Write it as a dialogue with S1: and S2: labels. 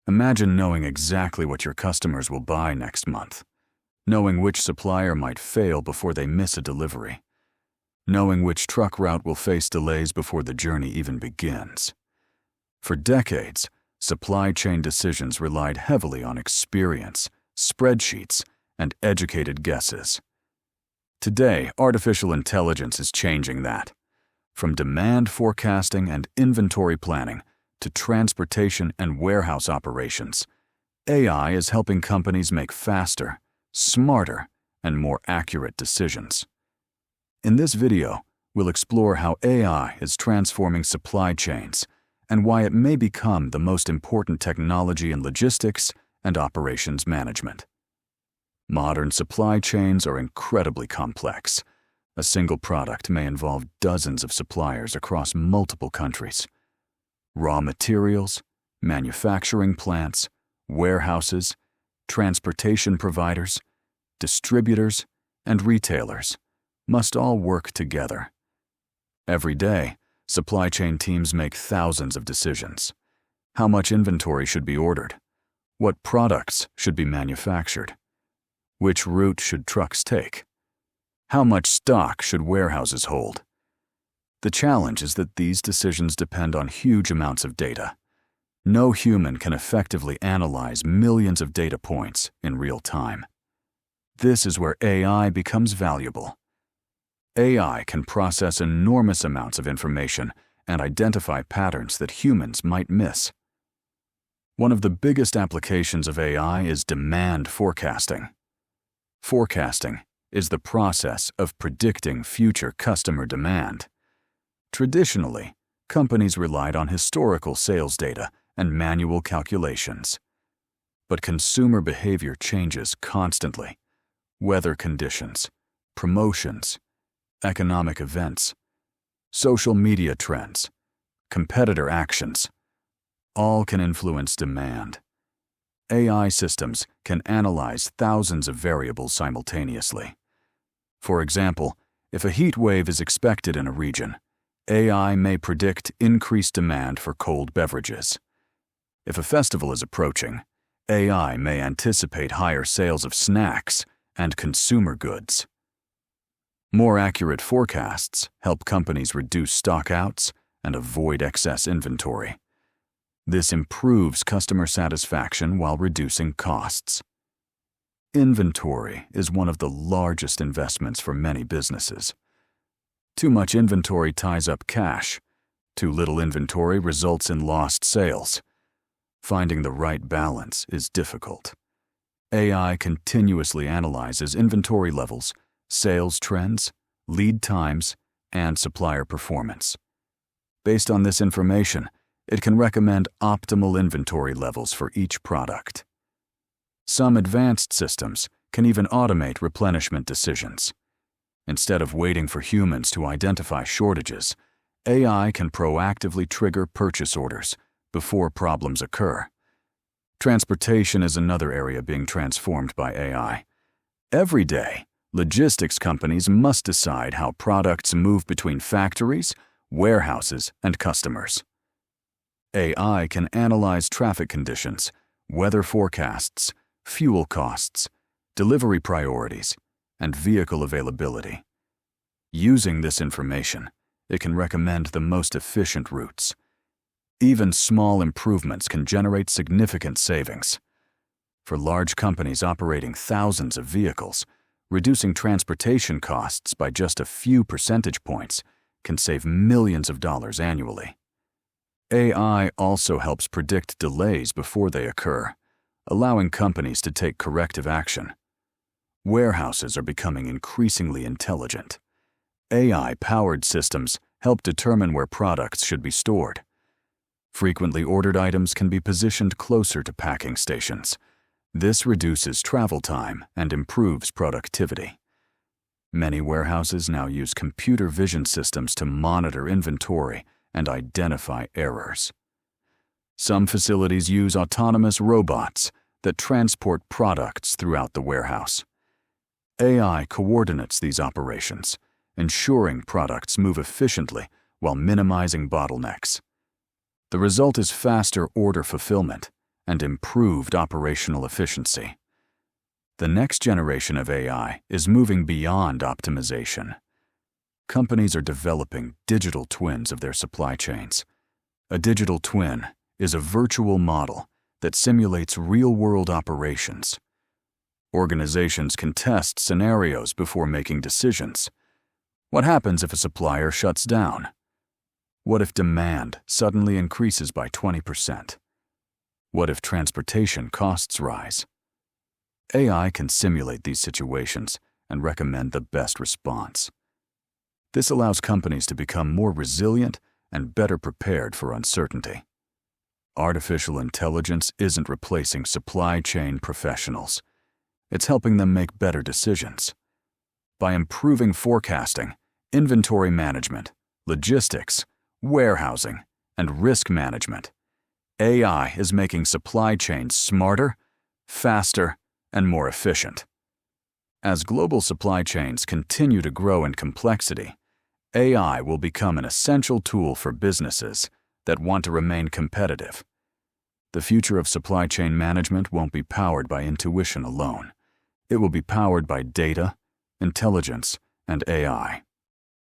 S1: Imagine knowing exactly what your customers will buy next month, knowing which supplier might fail before they miss a delivery, knowing which truck route will face delays before the journey even begins. For decades, supply chain decisions relied heavily on experience, spreadsheets, and educated guesses. Today, artificial intelligence is changing that. From demand forecasting and inventory planning to transportation and warehouse operations, AI is helping companies make faster, smarter, and more accurate decisions. In this video, we'll explore how AI is transforming supply chains and why it may become the most important technology in logistics and operations management. Modern supply chains are incredibly complex. A single product may involve dozens of suppliers across multiple countries. Raw materials, manufacturing plants, warehouses, transportation providers, distributors, and retailers must all work together. Every day, supply chain teams make thousands of decisions. How much inventory should be ordered? What products should be manufactured? Which route should trucks take? How much stock should warehouses hold? The challenge is that these decisions depend on huge amounts of data. No human can effectively analyze millions of data points in real time. This is where AI becomes valuable. AI can process enormous amounts of information and identify patterns that humans might miss. One of the biggest applications of AI is demand forecasting. Forecasting is the process of predicting future customer demand. Traditionally, companies relied on historical sales data and manual calculations. But consumer behavior changes constantly. Weather conditions, promotions, economic events, social media trends, competitor actions, all can influence demand. AI systems can analyze thousands of variables simultaneously. For example, if a heat wave is expected in a region, AI may predict increased demand for cold beverages. If a festival is approaching, AI may anticipate higher sales of snacks and consumer goods. More accurate forecasts help companies reduce stockouts and avoid excess inventory. This improves customer satisfaction while reducing costs. Inventory is one of the largest investments for many businesses. Too much inventory ties up cash. Too little inventory results in lost sales. Finding the right balance is difficult. AI continuously analyzes inventory levels, sales trends, lead times, and supplier performance. Based on this information, it can recommend optimal inventory levels for each product. Some advanced systems can even automate replenishment decisions. Instead of waiting for humans to identify shortages, AI can proactively trigger purchase orders before problems occur. Transportation is another area being transformed by AI. Every day, logistics companies must decide how products move between factories, warehouses, and customers. AI can analyze traffic conditions, weather forecasts, fuel costs, delivery priorities, and vehicle availability. Using this information, it can recommend the most efficient routes. Even small improvements can generate significant savings. For large companies operating thousands of vehicles, reducing transportation costs by just a few percentage points can save millions of dollars annually. AI also helps predict delays before they occur, allowing companies to take corrective action. Warehouses are becoming increasingly intelligent. AI-powered systems help determine where products should be stored. Frequently ordered items can be positioned closer to packing stations. This reduces travel time and improves productivity. Many warehouses now use computer vision systems to monitor inventory and identify errors. Some facilities use autonomous robots that transport products throughout the warehouse. AI coordinates these operations, ensuring products move efficiently while minimizing bottlenecks. The result is faster order fulfillment and improved operational efficiency. The next generation of AI is moving beyond optimization. Companies are developing digital twins of their supply chains. A digital twin is a virtual model that simulates real-world operations. Organizations can test scenarios before making decisions. What happens if a supplier shuts down? What if demand suddenly increases by 20%? What if transportation costs rise? AI can simulate these situations and recommend the best response. This allows companies to become more resilient and better prepared for uncertainty. Artificial intelligence isn't replacing supply chain professionals. It's helping them make better decisions. By improving forecasting, inventory management, logistics, warehousing, and risk management, AI is making supply chains smarter, faster, and more efficient. As global supply chains continue to grow in complexity, AI will become an essential tool for businesses that want to remain competitive. The future of supply chain management won't be powered by intuition alone. It will be powered by data, intelligence, and AI.